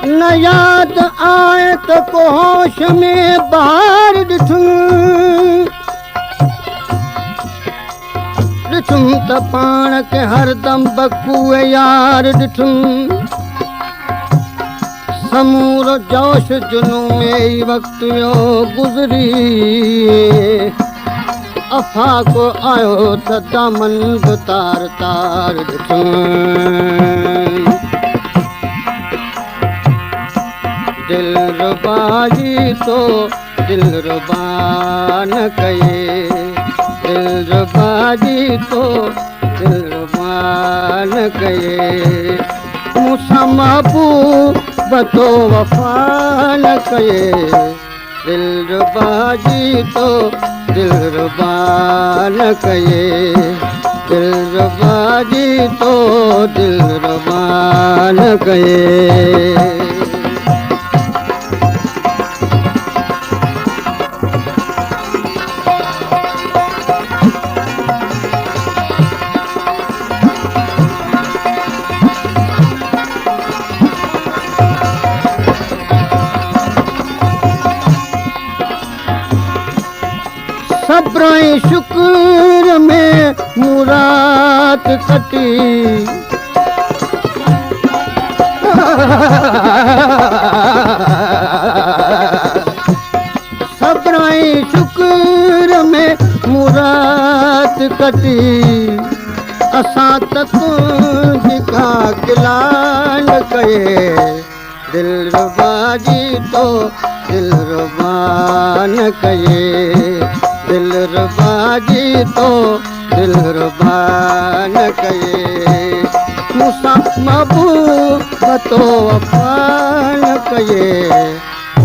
न याद आए त को होश में बाहर ॾिठुम त पाण खे हरदम बखूए यार ॾिठुम समूरो जोश जुनू में ई वक़्तु वियो गुज़री अफ़ाको आयो त दामन बि तार तार ॾिठुम दिलरुबा जी तो दिलरुबा न कये दिलरुबा जी तो दिलरुबा न कये मूंसां महबूब तो वफ़ा न कये दिलरुबा जी तो दिलरुबा न कये दिलरुबा जी तो दिलरुबा न कये सब्र ऐं शुक्र में मुराद कटी सब्र ऐं शुक्र में मुराद कटी असां त तुंहिंजी का गिला न कये दिलरुबा जी तो दिलरुबा न कये दिलरुबा जी तो दिलरुबा न कये मूंसां महबूब तो वफ़ा न कये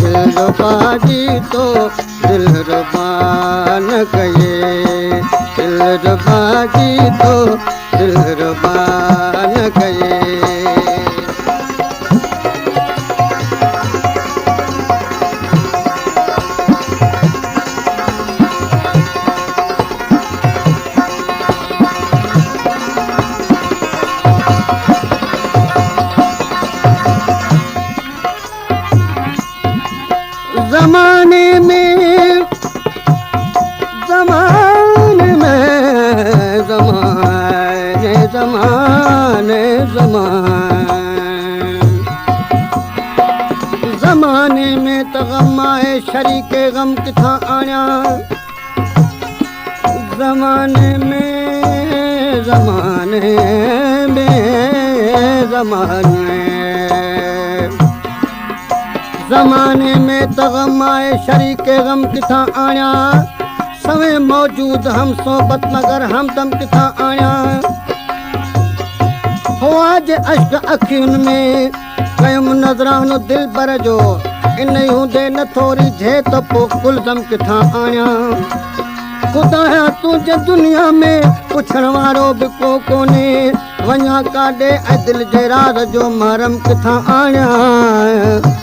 दिलरुबा जी तो दिलरुबा न कये दिलरुबा जी तो दिलरुबा न कये ज़माने में ज़माने में ज़माने ज़माने ज़माने में त ग़म आहे शरीके ग़म किथां आणियां ज़माने में ज़माने में ज़माने में त ग़म आहे शरीके ग़म किथां आणियां सवें मौजूद हम सोबत मगर हमदम किथां आणियां हुआ जे अश्क अखियुनि में कयुमि नज़रानो दिल भर जो इन हूंदे न थोरी झे त पोइ कुलदम किथां आणियां ख़ुदा तुंहिंजे दुनिया में पुछण वारो बि को कोन्हे वञा काॾे ऐं दिलि जे राज़ जो महरम किथां आणियां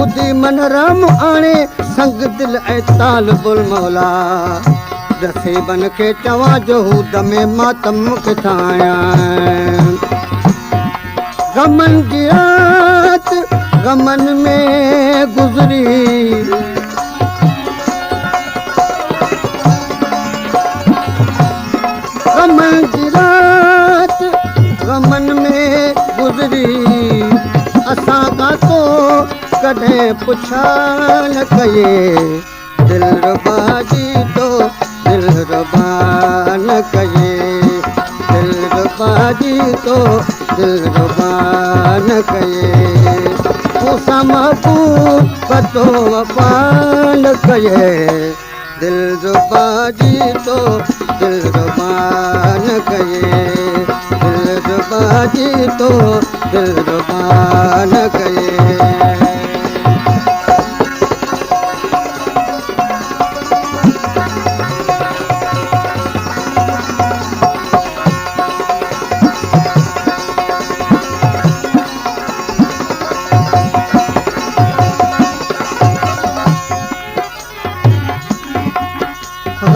ॿुधी मन राम आणे संग दिल ऐं तालिबुल मौला नसीबन खे चवां जो हू दमे मातम किथां आणियां ग़मनि जी रात ग़मनि में गुज़री ग़मनि जी रात ग़मनि में गुज़री असां काको कॾहिं पुछा न कये दिलरुबा जी तो दिलरुबा न कये दिलरुबा जी तो दिलरुबा न कये मूंसां महबूब तो वफ़ा न कये दिलरुबा जी तो दिलरुबा न कये दिलरुबा जी तो दिलरुबा न कये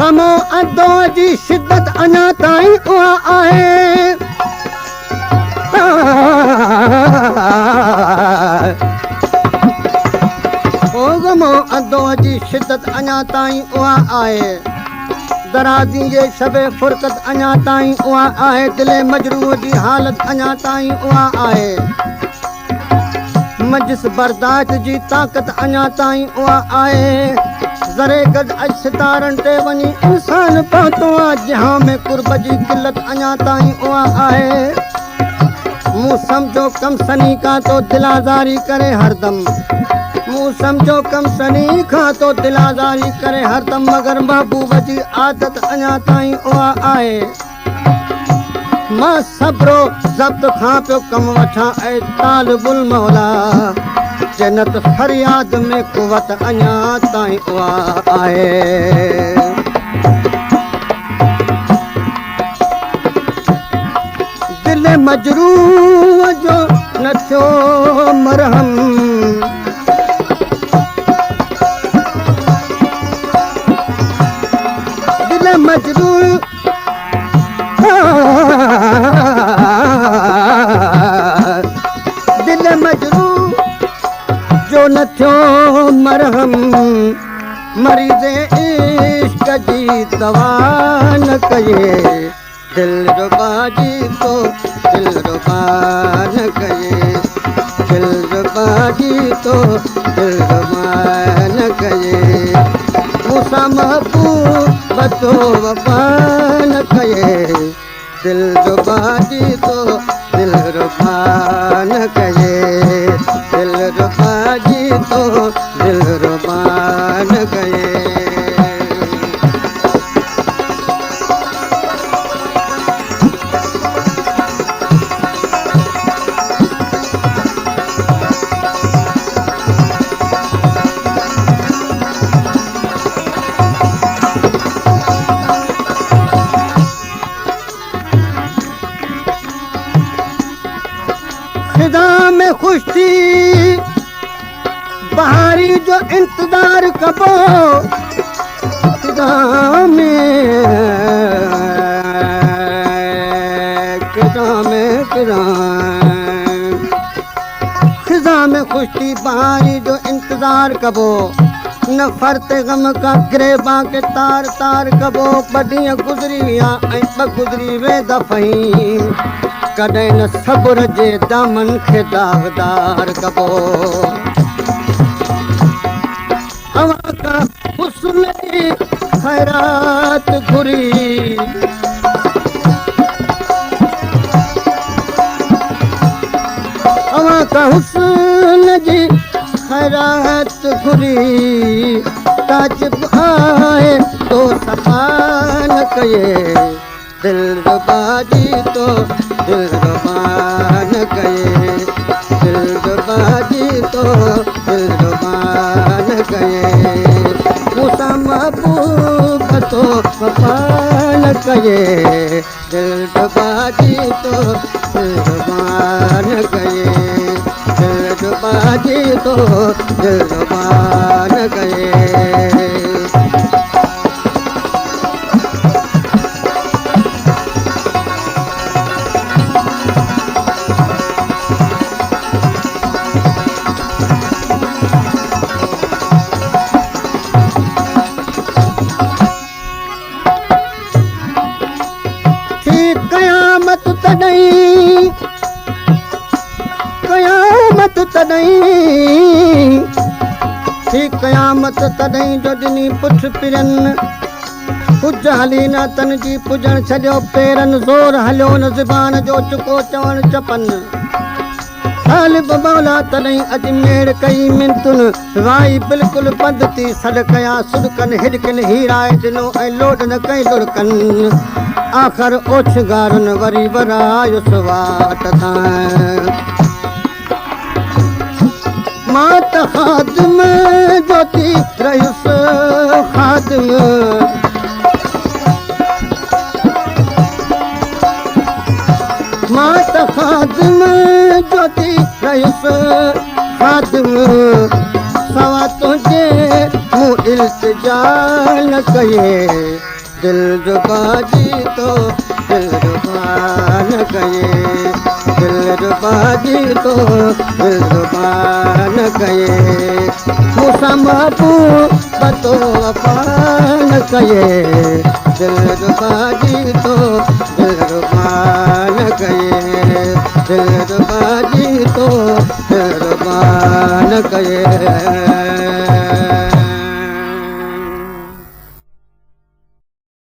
गमो अदो जी शिदत अञा ताईं उहा आहे गमो अदो जी शिदत अञा ताईं उहा आहे दराज़ी जे शबे फुरक़त अञा ताईं उहा आहे दिले मजरूह जी हालत अञा ताईं उहा आहे मजिस बर्दाश्त जी ताक़त अञा ताईं उहा आहे ज़रे गॾु अॼु सितारनि ते वञी इंसान पहुतो आहे जहां में कुर्ब जी किलत अञा ताईं उहा आहे मूं सम्झो कम सनी खां तो दिलाज़ारी करे हरदम मूं सम्झो कम सनी खां तो दिलाज़ारी करे हरदम मगर महबूब जी आदत अञा ताईं उहा आहे मां सब्रो ज़ब्त खां पियो कम वठां ऐं तालिबुल मौला जन्नत फरियाद में कुवत अञा ताईं उहा आहे दिल मजरूह जो न थियो मरहम दिल मजरूह दिल मजरूह जो न थियो मरहम मरीज़ इश्क जी दवा न कये दिलरुबा जी तो दिलरुबा न कये दिलरुबा जी तो दिलरुबा न कये मूंसां महबूब तो वफ़ा न कये दिलरुबा जी तो दिलरुबा न कये दिलरुबा जी तो दिलरुबा न कये में खुश थी बहारी जो इंतजार कबो खिजा में खुश थी बहारी जो इंतजार कबो न फरते गम का गिरेबा के तार तार कबो बड़ियां गुजरी विया ऐं ब गुजरी वे दफ़ई कॾहिं न सब्र जे दामन खे दागदार कबो हवा का हुस्न जी खैरात घुरी हवा का हुस्न जी खैरात घुरी ताजिब आए तो सफ़ा न कये दिलरुबा जी तो दिलरुबा न कये दिलरुबा जी तो दिलरुबा न कये मूंसां महबूब तो वफ़ा न कये दिलरुबा जी तो दिलरुबा न कये दिलरुबा जी तो दिलरुबा न कये क़यामत तॾहिं जो ॾिनी पुठ पिरनि कुझ हली न तन जी पुॼण छॾियो पेरनि ज़ोर हलियो न ज़बान जो चुको चवण चपनि तालिब मौला तॾहिं अजमेर कई मिनतुनि वाई बिल्कुलु बंदि थी सॾ कया सुॾकनि हिॾकनि हीराए ॾिनो ऐं लोड न कई लुड़कनि आख़िर ओछगारनि वरी वरायुसि वाट तां मां त ख़ादिम जो थी रहियुसि ख़ादिम मां त ख़ादिम जो थी रहियुसि ख़ादिम सवा तुंहिंजे मूं इल्तिजा न कये दिल रुबा जी तो दिल रुबा न कये दिल रुबा जी तो दिल रुबा न कये मूंसां महबूबत वफ़ा न कये दिल रुबा जी तो दिल रुबा न कये दिल रुबा जी तो दिल रुबा न कये